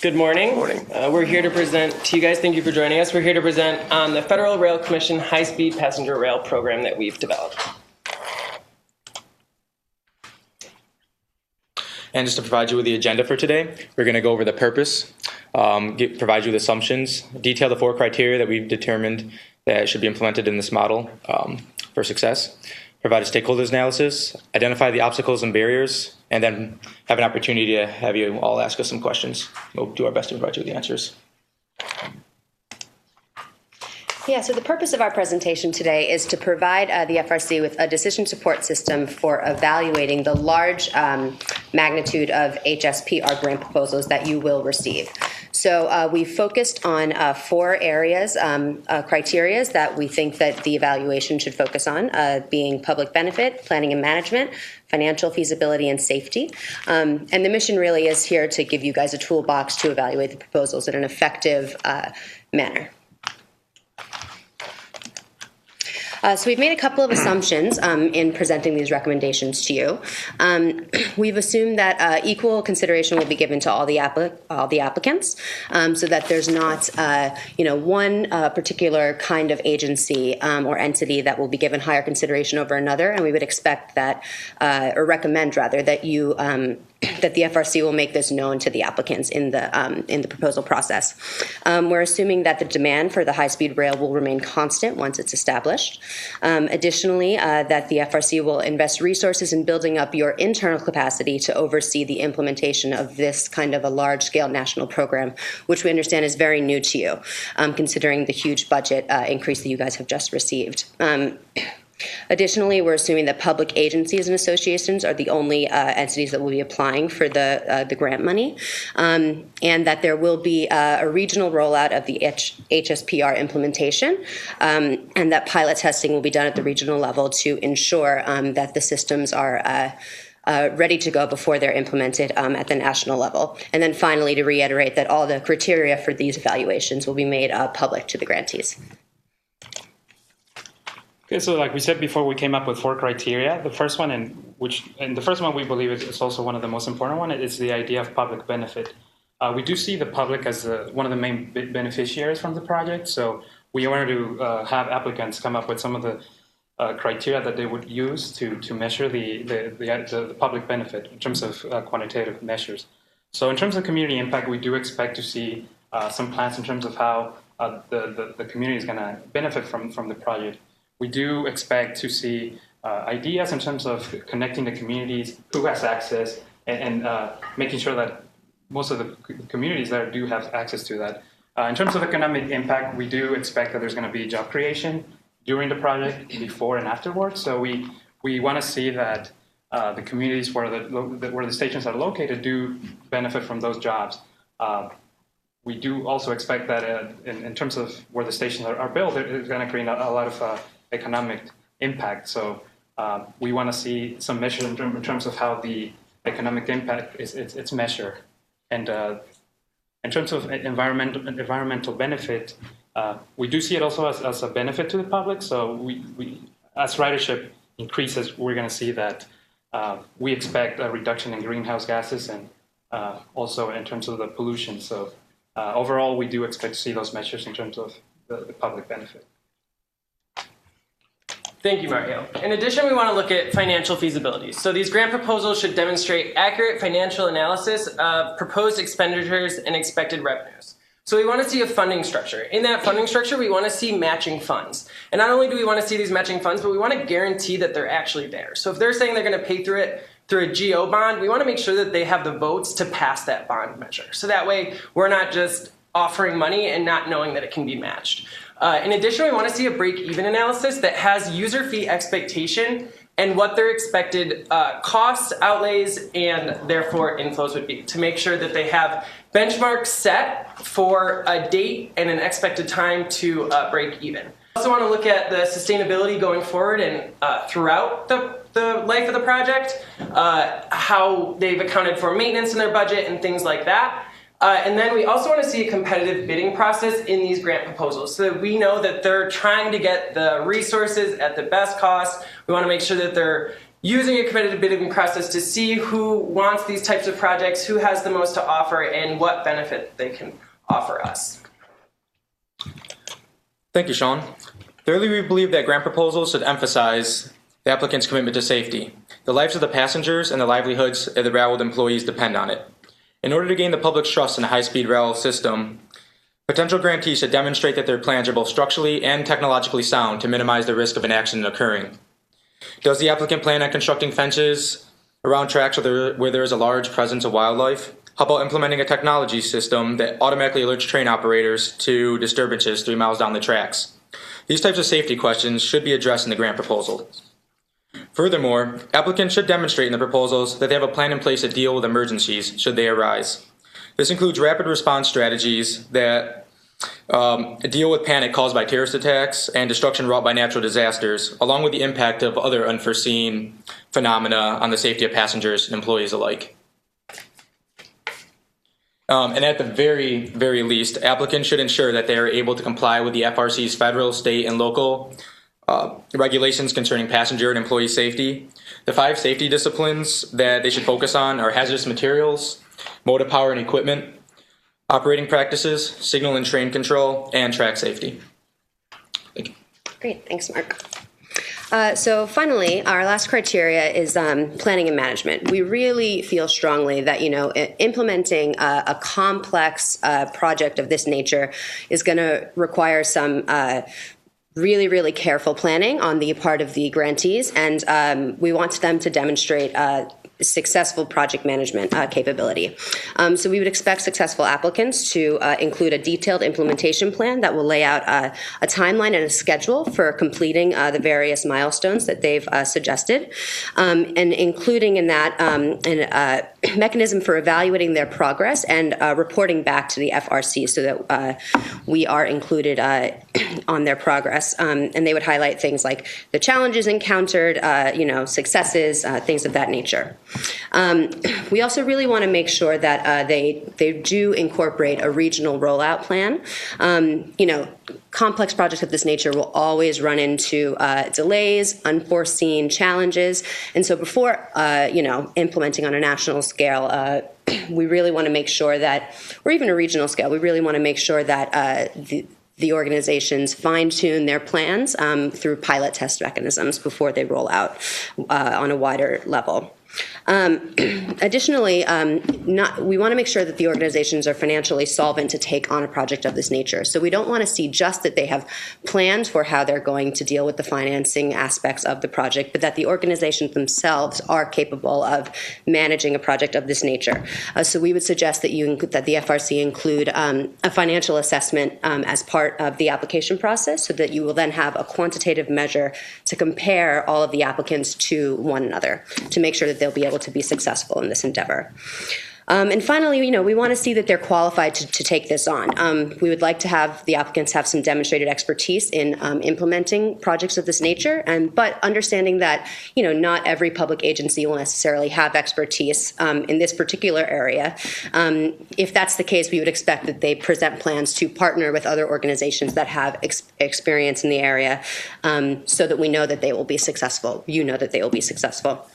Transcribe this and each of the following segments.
Good morning. Morning. We're here to present to you guys. Thank you for joining us. We're here to present on the Federal Rail Commission high-speed passenger rail program that we've developed. And just to provide you with the agenda for today, we're going to go over the purpose, provide you with assumptions, detail the 4 criteria that we've determined that should be implemented in this model for success, provide a stakeholders analysis, identify the obstacles and barriers, and then have an opportunity to have you all ask us some questions. We'll do our best to provide you with the answers. Yeah, so the purpose of our presentation today is to provide the FRC with a decision support system for evaluating the large magnitude of HSPR grant proposals that you will receive. So we focused on 4 areas, criteria that we think that the evaluation should focus on, being public benefit, planning and management, financial feasibility, and safety. And the mission really is here to give you guys a toolbox to evaluate the proposals in an effective manner. So we've made a couple of assumptions in presenting these recommendations to you. We've assumed that equal consideration will be given to all the applicants, so that there's not one particular kind of agency or entity that will be given higher consideration over another, and we would expect that, or recommend rather, that you that the FRC will make this known to the applicants in the proposal process. We're assuming that the demand for the high-speed rail will remain constant once it's established. Additionally, that the FRC will invest resources in building up your internal capacity to oversee the implementation of this kind of a large-scale national program, which we understand is very new to you, considering the huge budget increase that you guys have just received. Additionally, we're assuming that public agencies and associations are the only entities that will be applying for the grant money, and that there will be a regional rollout of the HSPR implementation, and that pilot testing will be done at the regional level to ensure that the systems are ready to go before they're implemented at the national level. And then finally, to reiterate that all the criteria for these evaluations will be made public to the grantees. Okay, so like we said before, we came up with 4 criteria. The first one, and the first one we believe is also one of the most important one, is the idea of public benefit. We do see the public as one of the main beneficiaries from the project, so we wanted to have applicants come up with some of the criteria that they would use to measure the public benefit in terms of quantitative measures. So in terms of community impact, we do expect to see some plans in terms of how the community is going to benefit from the project. We do expect to see ideas in terms of connecting the communities, who has access, and making sure that most of the communities there do have access to that. In terms of economic impact, we do expect that there's going to be job creation during the project, before and afterwards. So we want to see that the communities where the stations are located do benefit from those jobs. We do also expect that in terms of where the stations are built, it's going to create a lot of economic impact. So we want to see some measures in terms of how the economic impact is measured. And in terms of environmental benefit, we do see it also as a benefit to the public. So we as ridership increases, we're going to see that we expect a reduction in greenhouse gases and also in terms of the pollution. So overall, we do expect to see those measures in terms of the public benefit. Thank you, Mario. In addition, we want to look at financial feasibility. So these grant proposals should demonstrate accurate financial analysis of proposed expenditures and expected revenues. So we want to see a funding structure. In that funding structure, we want to see matching funds. And not only do we want to see these matching funds, but we want to guarantee that they're actually there. So if they're saying they're going to pay through it through a GO bond, we want to make sure that they have the votes to pass that bond measure. So that way, we're not just offering money and not knowing that it can be matched. In addition, we want to see a break-even analysis that has user fee expectation and what their expected costs, outlays, and therefore inflows would be, to make sure that they have benchmarks set for a date and an expected time to break even. We also want to look at the sustainability going forward and throughout the life of the project, how they've accounted for maintenance in their budget and things like that. And then we also want to see a competitive bidding process in these grant proposals so that we know that they're trying to get the resources at the best cost. We want to make sure that they're using a competitive bidding process to see who wants these types of projects, who has the most to offer, and what benefit they can offer us. Thank you, Sean. Thirdly, we believe that grant proposals should emphasize the applicant's commitment to safety. The lives of the passengers and the livelihoods of the railroad employees depend on it. In order to gain the public's trust in the high-speed rail system, potential grantees should demonstrate that their plans are both structurally and technologically sound to minimize the risk of an accident occurring. Does the applicant plan on constructing fences around tracks where there is a large presence of wildlife? How about implementing a technology system that automatically alerts train operators to disturbances 3 miles down the tracks? These types of safety questions should be addressed in the grant proposal. Furthermore, applicants should demonstrate in the proposals that they have a plan in place to deal with emergencies should they arise. This includes rapid response strategies that deal with panic caused by terrorist attacks and destruction wrought by natural disasters, along with the impact of other unforeseen phenomena on the safety of passengers and employees alike. And at the very, very least, applicants should ensure that they are able to comply with the FRC's federal, state, and local regulations concerning passenger and employee safety. The 5 safety disciplines that they should focus on are hazardous materials, motive power and equipment, operating practices, signal and train control, and track safety. Thank you. Great, thanks, Mark. So finally, our last criteria is planning and management. We really feel strongly that implementing a complex project of this nature is going to require some really, really careful planning on the part of the grantees, and we want them to demonstrate successful project management capability. So we would expect successful applicants to include a detailed implementation plan that will lay out a timeline and a schedule for completing the various milestones that they've suggested, and including in that a mechanism for evaluating their progress and reporting back to the FRC so that we are included on their progress. And they would highlight things like the challenges encountered, successes, things of that nature. We also really want to make sure that they do incorporate a regional rollout plan. Complex projects of this nature will always run into delays, unforeseen challenges, and so before implementing on a national scale, we really want to make sure that, or even a regional scale, we really want to make sure that the organizations fine-tune their plans through pilot test mechanisms before they roll out on a wider level. Additionally, we want to make sure that the organizations are financially solvent to take on a project of this nature. So we don't want to see just that they have plans for how they're going to deal with the financing aspects of the project, but that the organizations themselves are capable of managing a project of this nature. So we would suggest that that the FRC include a financial assessment as part of the application process, so that you will then have a quantitative measure to compare all of the applicants to one another to make sure that they'll be able to be successful in this endeavor. And finally, we want to see that they're qualified to take this on. We would like to have the applicants have some demonstrated expertise in implementing projects of this nature, but understanding that not every public agency will necessarily have expertise in this particular area. If that's the case, we would expect that they present plans to partner with other organizations that have experience in the area, so that we know that they will be successful. That they will be successful.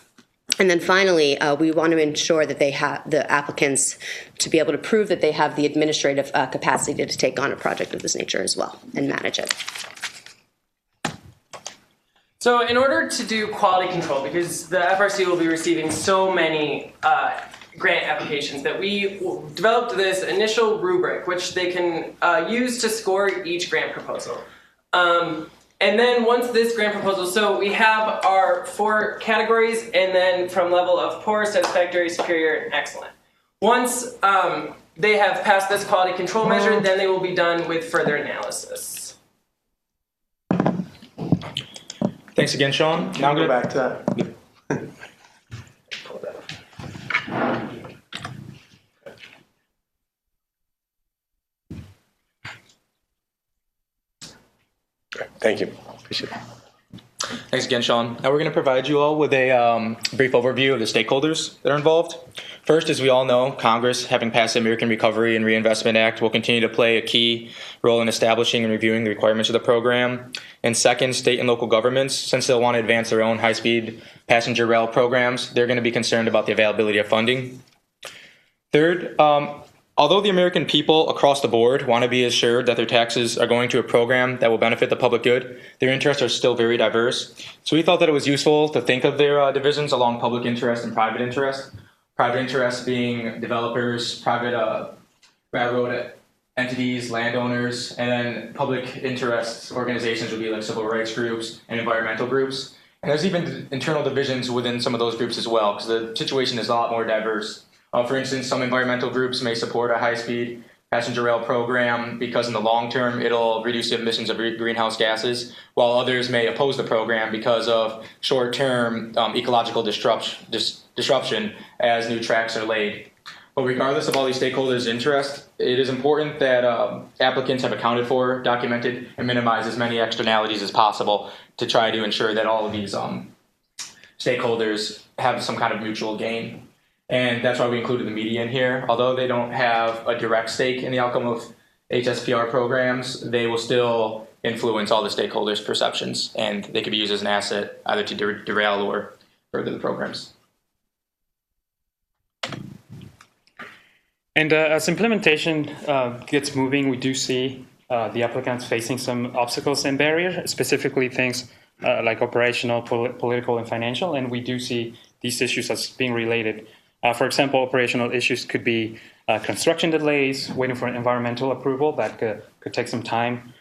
And then finally, we want to ensure that they have the applicants to be able to prove that they have the administrative capacity to take on a project of this nature as well and manage it. So in order to do quality control, because the FRC will be receiving so many grant applications, that we developed this initial rubric which they can use to score each grant proposal. And then once this grant proposal, so we have our 4 categories, and then from level of poor, satisfactory, superior, and excellent. Once they have passed this quality control measure, then they will be done with further analysis. Thanks again, Sean. Now go back to that. Thank you. Appreciate it. Thanks again, Sean. Now we're going to provide you all with a brief overview of the stakeholders that are involved. First, as we all know, Congress, having passed the American Recovery and Reinvestment Act, will continue to play a key role in establishing and reviewing the requirements of the program. And second, state and local governments, since they'll want to advance their own high-speed passenger rail programs, they're going to be concerned about the availability of funding. Third, although the American people across the board want to be assured that their taxes are going to a program that will benefit the public good, their interests are still very diverse. So we thought that it was useful to think of their divisions along public interest and private interest. Private interest being developers, private railroad entities, landowners, and then public interest organizations would be like civil rights groups and environmental groups. And there's even internal divisions within some of those groups as well, because the situation is a lot more diverse. For instance, some environmental groups may support a high-speed passenger rail program because in the long term it'll reduce the emissions of greenhouse gases, while others may oppose the program because of short-term ecological disruption as new tracks are laid. But regardless of all these stakeholders' interest, it is important that applicants have accounted for, documented, and minimized as many externalities as possible to try to ensure that all of these stakeholders have some kind of mutual gain. And that's why we included the media in here. Although they don't have a direct stake in the outcome of HSPR programs, they will still influence all the stakeholders' perceptions, and they could be used as an asset either to derail or further the programs. And as implementation gets moving, we do see the applicants facing some obstacles and barriers, specifically things like operational, political, and financial. And we do see these issues as being related. For example, operational issues could be construction delays, waiting for an environmental approval that could take some time,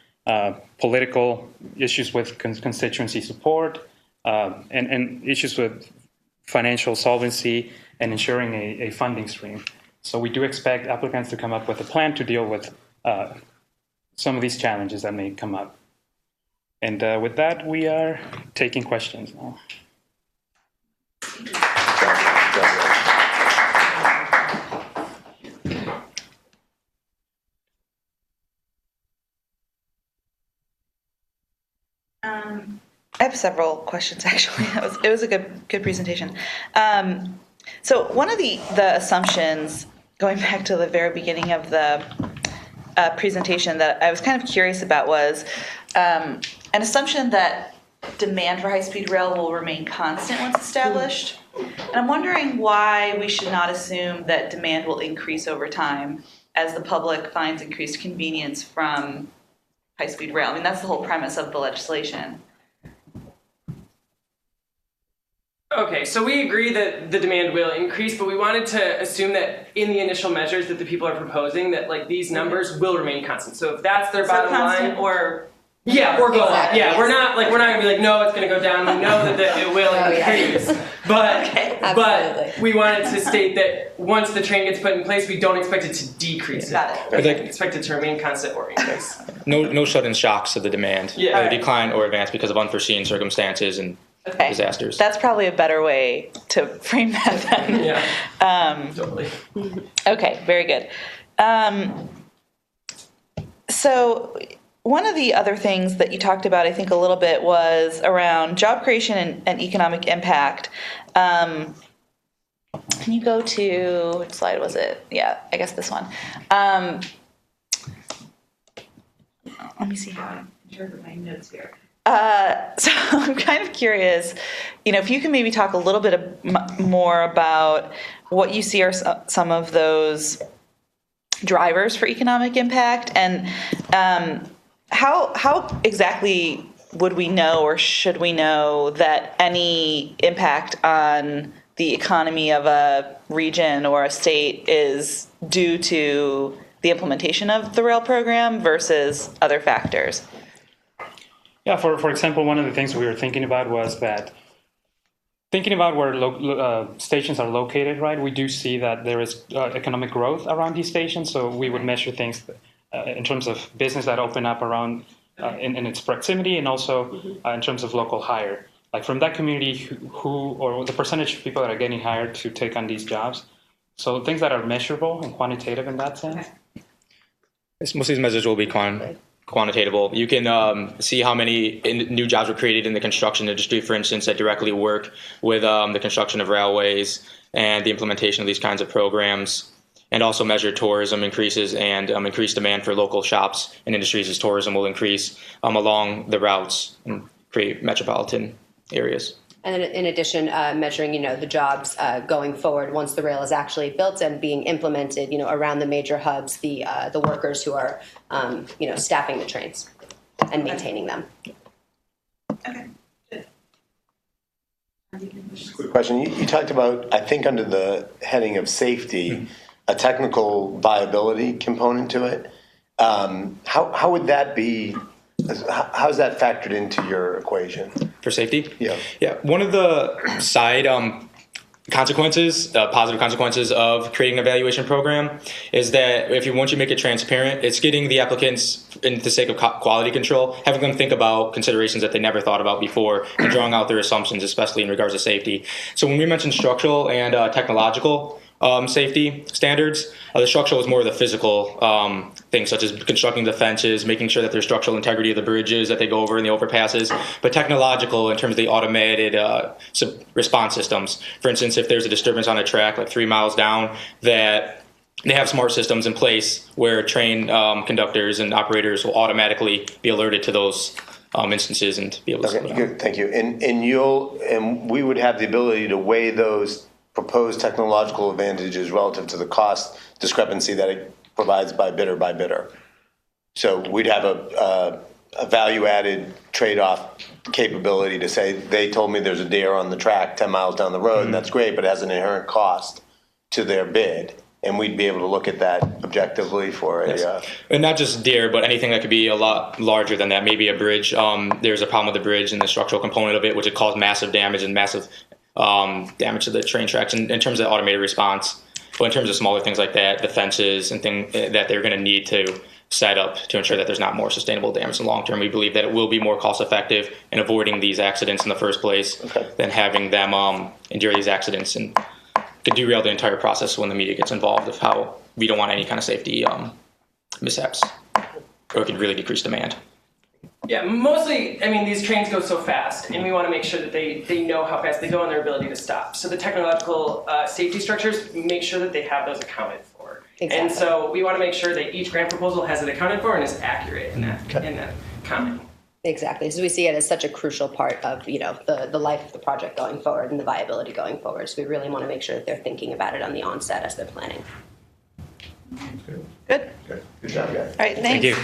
political issues with constituency support, and issues with financial solvency and ensuring a funding stream. So we do expect applicants to come up with a plan to deal with some of these challenges that may come up. And with that, we are taking questions now. I have several questions, actually. It was a good presentation. So one of the assumptions, going back to the very beginning of the presentation, that I was kind of curious about was an assumption that demand for high-speed rail will remain constant once established. And I'm wondering why we should not assume that demand will increase over time as the public finds increased convenience from high-speed rail. I mean, that's the whole premise of the legislation. Okay, so we agree that the demand will increase, but we wanted to assume that in the initial measures that the people are proposing, that like these numbers will remain constant. So if that's their bottom line, or or go up. Exactly, Yeah, yes. we're not gonna be like, no, it's gonna go down. We know that it will increase, but Absolutely. we wanted to state that once the train gets put in place, we don't expect it to decrease. Got it. We expect it to remain constant or increase. No sudden shocks to the demand, Yeah. either decline or advance because of unforeseen circumstances and disasters. That's probably a better way to frame that then. Yeah, totally. Okay, very good. So one of the other things that you talked about, I think, a little bit was around job creation and economic impact. Can you go to, which slide was it? Yeah, I guess this one. Let me see how I'm interpret my notes here. So I'm kind of curious, if you can maybe talk a little bit more about what you see are some of those drivers for economic impact, and how exactly would we know, or should we know, that any impact on the economy of a region or a state is due to the implementation of the rail program versus other factors? Yeah, for example, one of the things we were thinking about was that thinking about where stations are located, right? We do see that there is economic growth around these stations, so we would measure things in terms of business that open up around in its proximity, and also in terms of local hire. Like from that community, who or the percentage of people that are getting hired to take on these jobs. So things that are measurable and quantitative in that sense. Most of these measures will be quantitatable. You can see how many new jobs were created in the construction industry, for instance, that directly work with the construction of railways and the implementation of these kinds of programs, and also measure tourism increases and increased demand for local shops and industries as tourism will increase along the routes and create metropolitan areas. And then in addition, measuring, the jobs going forward once the rail is actually built and being implemented, around the major hubs, the workers who are, staffing the trains and maintaining them. Okay. Good. Quick question. You talked about, I think under the heading of safety, a technical viability component to it. How would that be? How is that factored into your equation? For safety? Yeah. Yeah. One of the side consequences, positive consequences of creating an evaluation program is that once you make it transparent, it's getting the applicants, in the sake of quality control, having them think about considerations that they never thought about before and drawing out their assumptions, especially in regards to safety. So when we mentioned structural and technological safety standards, the structural is more of the physical things, such as constructing the fences, making sure that there's structural integrity of the bridges that they go over and the overpasses. But technological, in terms of the automated response systems. For instance, if there's a disturbance on a track like 3 miles down, that they have smart systems in place where train conductors and operators will automatically be alerted to those instances and be able to slow down. Good, thank you. And we would have the ability to weigh those proposed technological advantages relative to the cost discrepancy that it provides by bidder. So we'd have a value-added trade-off capability to say, they told me there's a deer on the track 10 miles down the road, and that's great, but it has an inherent cost to their bid. And we'd be able to look at that objectively for a... And not just deer, but anything that could be a lot larger than that. Maybe a bridge. There's a problem with the bridge and the structural component of it, which would cause massive damage and massive damage to the train tracks in terms of automated response. But in terms of smaller things like that, the fences and things that they're going to need to set up to ensure that there's not more sustainable damage in the long term, we believe that it will be more cost effective in avoiding these accidents in the first place than having them endure these accidents and could derail the entire process when the media gets involved of how we don't want any kind of safety mishaps, or it could really decrease demand. Yeah, mostly, these trains go so fast, and we want to make sure that they know how fast they go and their ability to stop. So the technological safety structures make sure that they have those accounted for. Exactly. And so we want to make sure that each grant proposal has it accounted for and is accurate in that comment. Exactly. So we see it as such a crucial part of, the life of the project going forward and the viability going forward. So we really want to make sure that they're thinking about it on the onset as they're planning. Good. Good job, guys. All right, thanks. Thank you.